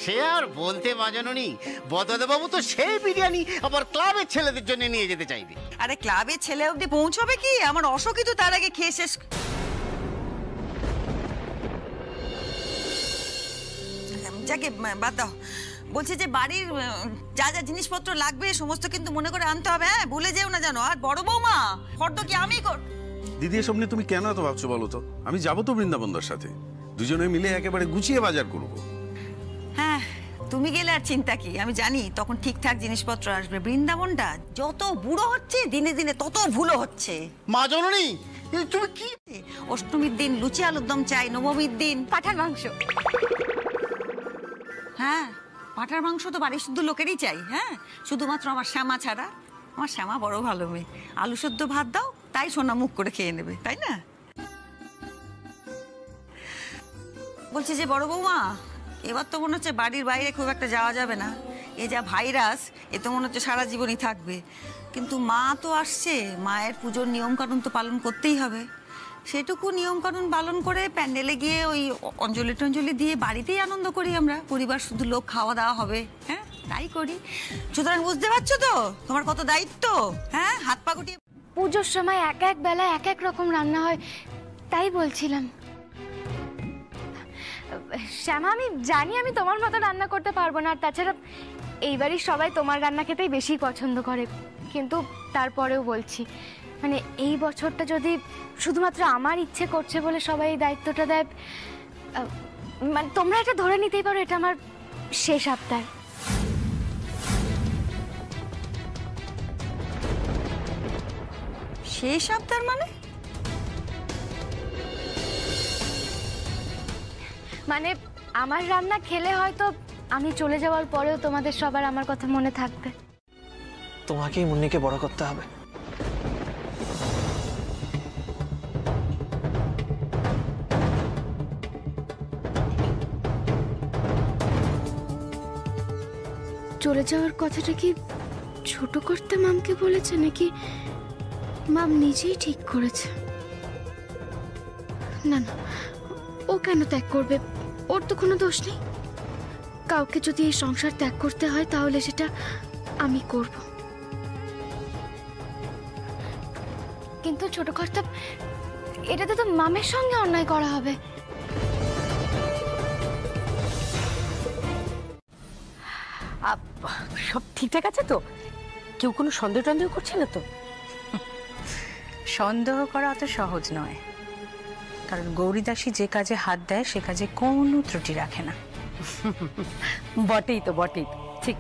সে আর বলতে বাজানোনি, বদদাবাবু তো সেই বিরিয়ানি আবার ক্লাবের ছেলেদের জন্য নিয়ে যেতে চাইবে। আরে ক্লাবের ছেলে অবধি পৌঁছবে কি? আমার অশোকই তো তার আগে খেয়ে শেষ। যাকে বাদ দাও, বলছি যে বাড়ির যা যা জিনিসপত্র লাগবে সমস্ত কিন্তু মনে করে আনতে হবে, হ্যাঁ ভুলে যেও না জানো। আর বড় বৌমা ফর্দ কি আমি কর। দিদি এসব নিয়ে তুমি কেন এত ভাবছো বলো তো? আমি যাবো তো বৃন্দাবনদার সাথে, দুজনে মিলে একেবারে গুছিয়ে বাজার করবো। হ্যাঁ তুমি গেলে আর চিন্তা কি, আমি জানি তখন ঠিকঠাক জিনিসপত্র আসবে। বৃন্দাবনটা যত বুড়ো হচ্ছে দিনে দিনে তত ভুলও হচ্ছে। মা জননী তুমি কি? অষ্টমীর দিন লুচি আলুর দম চাই, নবমীর দিন পাঁঠার মাংস। হ্যাঁ পাঁঠার মাংস তো বাড়ির শুদ্ধ লোকেরই চাই। হ্যাঁ শুধুমাত্র আমার শ্যামা ছাড়া। আমার শ্যামা বড় ভালো মেয়ে, আলু সেদ্ধ ভাত দাও তাই সোনা মুখ করে খেয়ে নেবে, তাই না? বলছি যে বড় বৌমা, এবার তো মনে হচ্ছে বাড়ির বাইরে খুব একটা যাওয়া যাবে না। এ যা ভাইরাস, এ তো মনে হচ্ছে সারা জীবনই থাকবে। কিন্তু মা তো আসছে, মায়ের পুজোর নিয়মকানুন তো পালন করতেই হবে। সেটুকু নিয়মকানুন পালন করে প্যান্ডেলে গিয়ে ওই অঞ্জলি টঞ্জলি দিয়ে বাড়িতেই আনন্দ করি আমরা, পরিবার শুধু লোক খাওয়া দাওয়া হবে। হ্যাঁ তাই করি। সুতরাং বুঝতে পারছো তো তোমার কত দায়িত্ব। হ্যাঁ হাত পা গুটিয়ে পুজোর সময় এক এক বেলা এক এক রকম রান্না হয়, তাই বলছিলাম। শ্যামা আমি জানি আমি তোমার মতো রান্না করতে পারবো না, আর তাছাড়া এই বাড়ির সবাই তোমার রান্না খেতেই বেশি পছন্দ করে। কিন্তু তারপরেও বলছি, মানে এই বছরটা যদি শুধুমাত্র আমার ইচ্ছে করছে বলে সবাই এই দায়িত্বটা দেয়, মানে তোমরা এটা ধরে নিতেই পারো এটা আমার শেষ আবদার। শেষ আবদার মানে আমার রান্না খেলে হয়তো আমি চলে যাওয়ার পরেও তোমাদের সবার আমার কথা মনে থাকবে। তোমাকেই মুন্নিকে বড় করতে হবে। চলে যাওয়ার কথাটা কি ছোট করতে মামকে বলেছে নাকি মাম নিজেই ঠিক করেছে? না না, ও কেন ত্যাগ করবে? ওর তো কোনো দোষ নেই। কাউকে যদি এই সংসার ত্যাগ করতে হয় তাহলে সেটা আমি করব। কিন্তু ছোট কর্তা, এটাতে তো মামের সঙ্গে অন্যায় করা হবে। সব ঠিকঠাক আছে তো? কেউ কোনো সন্দেহ টন্দেহ করছে না তো? সন্দেহ করা অত সহজ নয়, কারণ গৌরীদাসী যে কাজে হাত দেয় সে কাজে কোনো ত্রুটি রাখে না। বটেই তো, বটেই তো, ঠিক।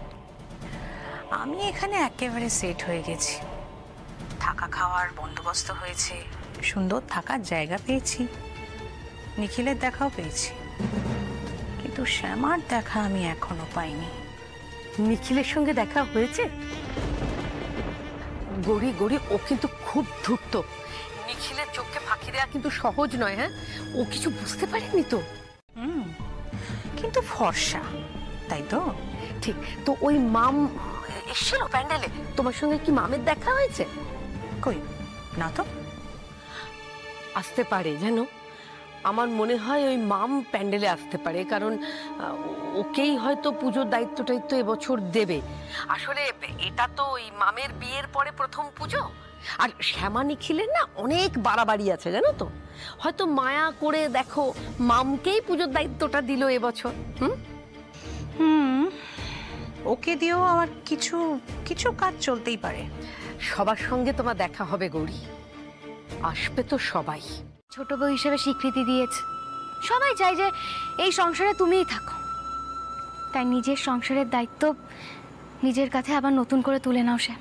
আমি এখানে একেবারে সেট হয়ে গেছি, থাকা খাওয়ার বন্দোবস্ত হয়েছে, সুন্দর থাকার জায়গা পেয়েছি, নিখিলের দেখাও পেয়েছি, কিন্তু শ্যামার দেখা আমি এখনো পাইনি। নিখিলের সঙ্গে দেখা হয়েছে? গড়ি গড়ি ও কিন্তু খুব ধূর্ত। নিখিলের চোখকে ফাঁকি দেওয়া কিন্তু সহজ নয়। হ্যাঁ ও কিছু বুঝতে পারেনি তো। কিন্তু ফর্সা, তাই তো? ঠিক তো। ওই মাম এসেছিল প্যান্ডেলে, তোমার সঙ্গে কি মামের দেখা হয়েছে? কই না তো। আসতে পারে জানো, আমার মনে হয় ওই মাম প্যান্ডেলে আসতে পারে, কারণ ওকেই হয়তো পুজোর দায়িত্ব টাইত্ব এবছর দেবে। আসলে এটা তো ওই মামের বিয়ের পরে প্রথম পুজো, আর শ্যামা নিখিলের না অনেক বাড়াবাড়ি আছে জানো তো। হয়তো মায়া করে দেখো মামকেই পুজোর দায়িত্বটা দিল এবছর। ওকে দিয়েও আমার কিছু কিছু কাজ চলতেই পারে। সবার সঙ্গে তোমার দেখা হবে গৌরী, আসবে তো সবাই। ছোট বউ হিসেবে স্বীকৃতি দিয়েছে, সবাই চায় যে এই সংসারে তুমিই থাকো, তাই নিজের সংসারের দায়িত্ব নিজের কাছে আবার নতুন করে তুলে নাও। সে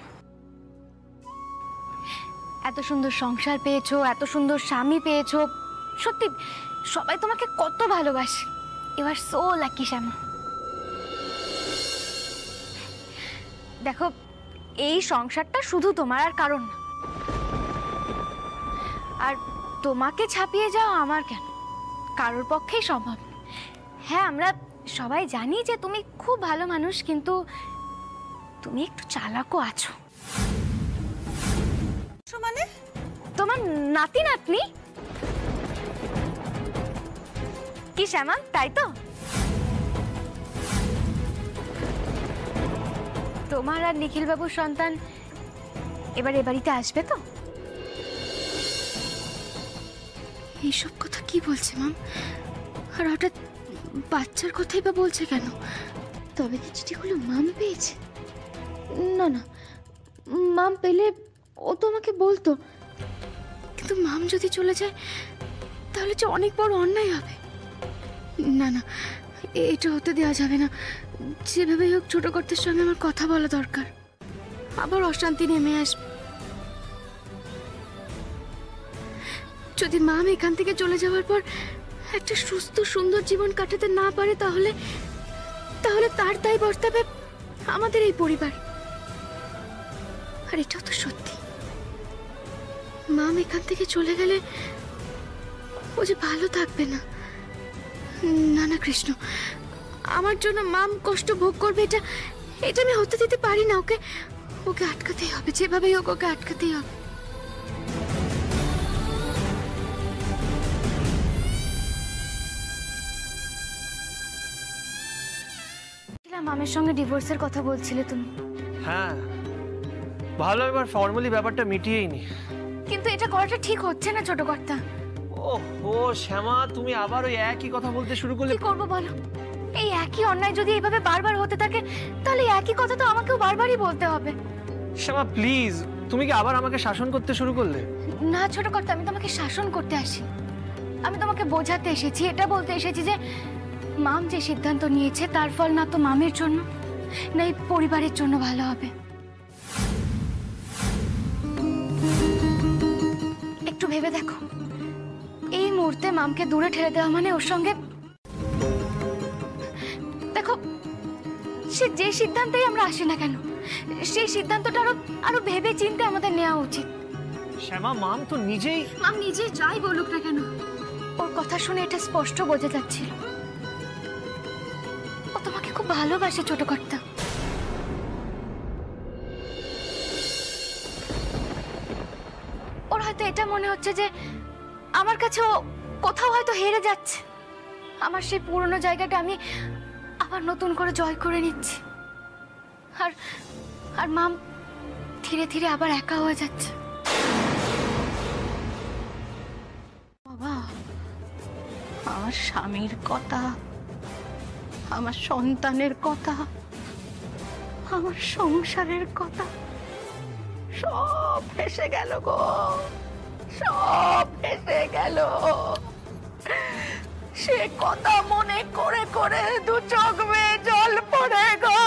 এত সুন্দর সংসার পেয়েছো, এত সুন্দর স্বামী পেয়েছো, সত্যি সবাই তোমাকে কত ভালোবাসে। ইউ আর সো লাকি শ্যামা। দেখো এই সংসারটা শুধু তোমার আর কারণ না। আর তোমাকে ছাপিয়ে যাওয়া আমার কেন, কারোর পক্ষেই সম্ভব না। হ্যাঁ, আমরা সবাই জানি যে তুমি খুব ভালো মানুষ, কিন্তু তুমি একটু চালাকও আছো। মানে তোমার নাতি নাতনি কি শ্যামা, তাই তো? তোমার আর নিখিল বাবুর সন্তান এবার এ বাড়িতে আসবে তো? এইসব কথা কি বলছে মাম? আর হঠাৎ বাচ্চার কথাই বা বলছে কেন? তবে কি চিঠিগুলো মাম পেয়েছে? না না, মাম পেলে ও তো আমাকে বলতো, কিন্তু মাম যদি চলে যায় তাহলে যে অনেক বড় অন্যায় হবে। না না, এটা হতে দেওয়া যাবে না। যেভাবেই হোক ছোট কর্তার সঙ্গে আমার কথা বলা দরকার। আবার অশান্তি নেমে আসবে। যদি মাম এখান থেকে চলে যাওয়ার পর একটা সুস্থ সুন্দর জীবন কাটাতে না পারে, তাহলে তাহলে তার দায় বর্তাবে আমাদের এই পরিবার। আর এটাও তো সত্যি, মাম এখান থেকে চলে গেলে ও যে ভালো থাকবে না। না না কৃষ্ণ, আমার জন্য মাম কষ্ট ভোগ করবে এটা এটা আমি হতে দিতে পারি না। ওকে ওকে আটকাতেই হবে, যেভাবেই হোক ওকে আটকাতেই হবে। মামের সঙ্গে ডিভোর্সের কথা বলছিলে তুমি। হ্যাঁ, ভালো, এবার ফর্মালি ব্যাপারটা মিটিয়েই নি। কিন্তু এটা করাটা ঠিক হচ্ছে না ছোট কর্তা। ওহো শ্যামা, তুমি আবার ওই একই কথা বলতে শুরু করলে। কি করবো বলো? এই একই অন্যায় যদি এইভাবে বারবার হতে থাকে, তাহলে একই কথা তো আমাকেও বারবারই বলতে হবে। শ্যামা প্লিজ, তুমি কি আবার আমাকে শাসন করতে শুরু করলে? না ছোট কর্তা, আমি তোমাকে শাসন করতে আসি, আমি তোমাকে বোঝাতে এসেছি, এটা বলতে এসেছি যে মাম যে সিদ্ধান্ত নিয়েছে তার ফল না তো মামের জন্য না এই পরিবারের জন্য ভালো হবে। একটু ভেবে দেখো, এই মুহূর্তে মামকে দূরে ঠেলে দেওয়া মানে ওর সঙ্গে, দেখো সে যে সিদ্ধান্তেই আমরা আসি না কেন, সেই সিদ্ধান্তটা আরো ভেবে চিন্তে আমাদের নেওয়া উচিত। শ্যামা, মাম তো নিজেই যাই বলুক না কেন, ওর কথা শুনে এটা স্পষ্ট বোঝা যাচ্ছিল ও তোমাকে খুব ভালোবাসে ছোট কর্তা। ওর হয়তো এটা মনে হচ্ছে যে আমার কাছে ও কোথাও হয়তো হেরে যাচ্ছে, আমার সেই পুরনো জায়গাটা আমি আবার নতুন করে জয় করে নিচ্ছি, আর মাম ধীরে ধীরে আবার একা হয়ে যাচ্ছে। বাবা, আমার স্বামীর কথা, আমার সন্তানের কথা, আমার সংসারের কথা সব ভেসে গেল গো, সব ভেসে গেল। সে কথা মনে করে করে দু চোখ বেয়ে জল পড়ে গো।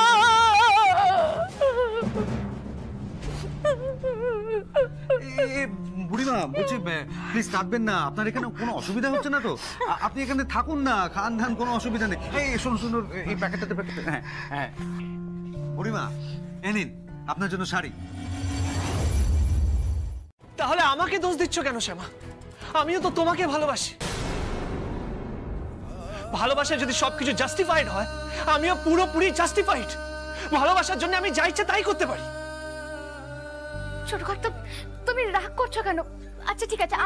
বুড়িমা বলছি, প্লিজ কাঁদবেন না। আপনার এখানে কোনো অসুবিধা হচ্ছে না তো? আপনি এখানে থাকুন না, খান ধান, কোনো অসুবিধা নেই। এই শোনো শোনো, এই প্যাকেটটাতে হ্যাঁ হ্যাঁ। বুড়িমা এ নিন আপনার জন্য শাড়ি। তাহলে আমাকে দোষ দিচ্ছ কেন শ্যামা? আমিও তো তোমাকে ভালোবাসি। ভালোবাসায় যদি সবকিছু জাস্টিফাইড হয়, আমিও পুরোপুরি জাস্টিফাইড। ভালোবাসার জন্য আমি যা ইচ্ছে তাই করতে পারি। ছোট কর্তা, তুমি রাগ করছো কেন? আচ্ছা ঠিক আছে,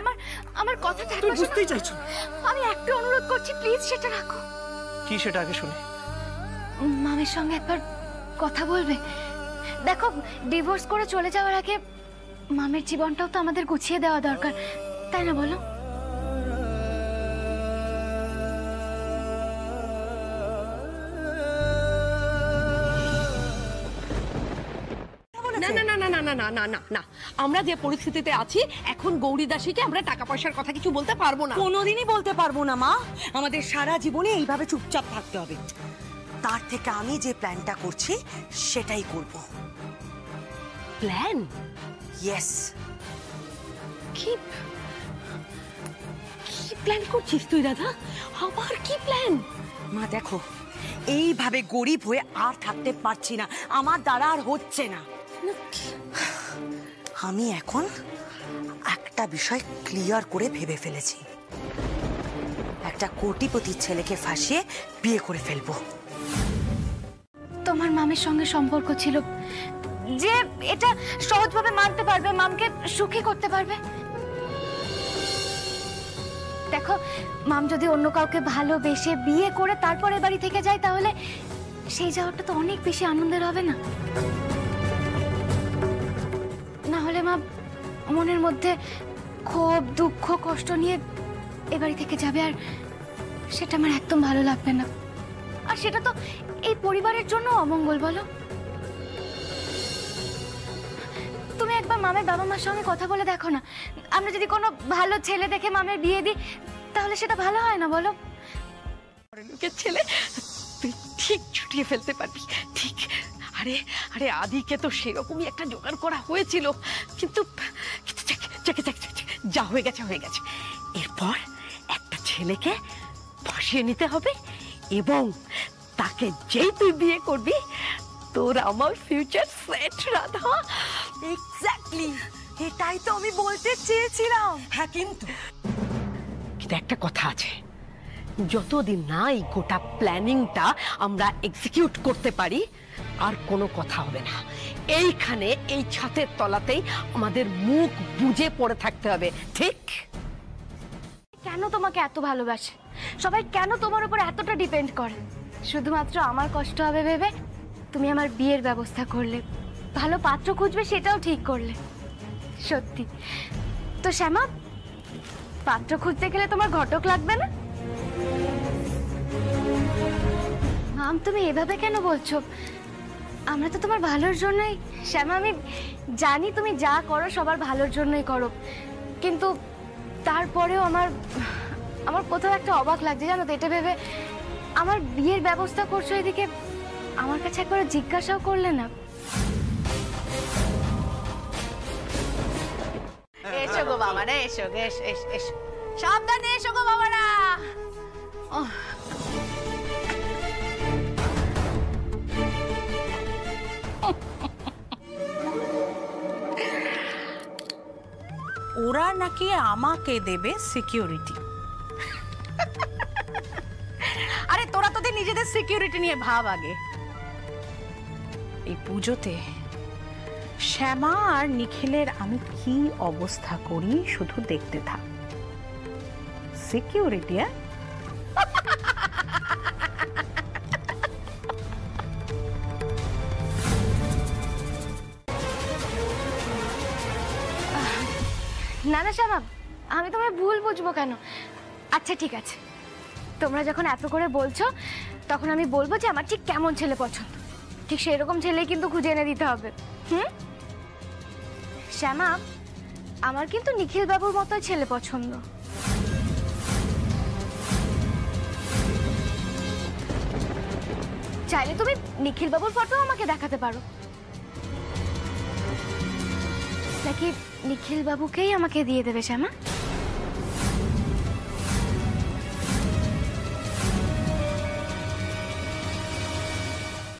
আমার কথাটা তুমি বুঝতেই চাইছো। আমি একটা অনুরোধ করছি, প্লিজ সেটা রাখো। কি সেটা আগে শুনি। মামের সঙ্গে একবার কথা বলবে? দেখো, ডিভোর্স করে চলে যাওয়ার আগে মামের জীবনটাও তো আমাদের গুছিয়ে দেওয়া দরকার, তাই না বলো? না না না না না না না না না না, আমরা যে পরিস্থিতিতে আছি এখন গৌরী দাসীকে আমরা টাকা পয়সার কথা কিছু বলতে পারবো না। কোনোদিনই বলতে পারবো না মা, আমাদের সারা জীবনে এইভাবে চুপচাপ থাকতে হবে। তার থেকে আমি যে প্ল্যানটা করছি সেটাই করব। প্ল্যান? ইয়েস। কি কি প্ল্যান করছিস তুই রাধা? আবার কি প্ল্যান? মা দেখো, এইভাবে গরিব হয়ে আর থাকতে পারছি না, আমার দ্বারা আর হচ্ছে না। কি আমি এখন একটা বিষয় ক্লিয়ার করে ভেবে ফেলেছি, একটা কোটিপতির ছেলেকে ফাঁসিয়ে বিয়ে করে ফেলবো। তোমার মামের সঙ্গে সম্পর্ক ছিল যে এটা সহজভাবে মানতে পারবে, মামকে সুখী করতে পারবে। দেখো, মাম যদি অন্য কাউকে ভালোবেসে বিয়ে করে তারপরে বাড়ি থেকে যায়, তাহলে সেই যাওয়াটা তো অনেক বেশি আনন্দের হবে না? না হলে মা মনের মধ্যে ক্ষোভ, দুঃখ, কষ্ট নিয়ে এ বাড়ি থেকে যাবে, আর সেটা আমার একদম ভালো লাগবে না। আর সেটা তো এই পরিবারের জন্য অমঙ্গল, বলো? তুমি একবার মামের বাবা মার সঙ্গে কথা বলে দেখো না, আমরা যদি কোনো ভালো ছেলে দেখে মামের বিয়ে দিই, তাহলে সেটা ভালো হয় না, বলো? লোকের ছেলে তুই ঠিক ছুটিয়ে ফেলতে পারবি, ঠিক। আরে আরে আদিকে তো সেরকমই একটা জোগাড় করা হয়েছিল, কিন্তু যা হয়ে গেছে হয়ে গেছে। এরপর একটা ছেলেকে ফাঁসিয়ে নিতে হবে, এবং তাকে যেই তুই বিয়ে করবি, তোর আমার ফিউচার সেট, রাধা। এক্স্যাক্টলি, এটাই তো আমি বলতে চেয়েছিলাম। হ্যাঁ, কিন্তু একটা কথা আছে, যতদিন না এই গোটা প্ল্যানিংটা আমরা এক্সিকিউট করতে পারি, আর কোনো কথা হবে না। এইখানে এই ছাদের তলাতেই আমাদের মুখ বুজে পড়ে থাকতে হবে, ঠিক? কেন তোমাকে এত ভালোবাসে সবাই, কেন তোমার উপর এতটা ডিপেন্ড করে? শুধুমাত্র আমার কষ্ট হবে ভেবে তুমি আমার বিয়ের ব্যবস্থা করলে, ভালো পাত্র খুঁজবে সেটাও ঠিক করলে। সত্যি তো শ্যামা, পাত্র খুঁজতে গেলে তোমার ঘটক লাগবে না? মাম, তুমি এভাবে কেন বলছো? আমরা তো তোমার ভালোর জন্যই। শ্যামা, আমি জানি তুমি যা করো সবার ভালোর জন্যই করো, কিন্তু তারপরেও আমার কোথাও একটা অবাক লাগছে, জানো তো? এটা ভেবে আমার বিয়ের ব্যবস্থা করছো, এদিকে আমার কাছে একবার জিজ্ঞাসাও করলে না। এসো গো বাবারা, এসো এসো, সাবধানে এসো গো বাবারা। ওরা নাকি আমাকে দেবে সিকিউরিটি। আরে তোরা তোদের নিজেদের সিকিউরিটি নিয়ে ভাব আগে। এই পুজোতে শ্যামা আর নিখিলের আমি কি অবস্থা করি শুধু দেখতে থাক। সিকিউরিটি? না না শ্যামা, আমি তোমায় ভুল বুঝবো কেন? আচ্ছা ঠিক আছে, তোমরা যখন এত করে বলছো, তখন আমি বলবো যে আমার ঠিক কেমন ছেলে পছন্দ, ঠিক সেরকম ছেলেই কিন্তু খুঁজে এনে দিতে হবে। শ্যামা, আমার কিন্তু নিখিল বাবুর মতোই ছেলে পছন্দ। চাইলে তুমি নিখিল বাবুর ফটো আমাকে দেখাতে পারো, নাকি নিখিল বাবুকেই আমাকে দিয়ে দেবে শ্যামা?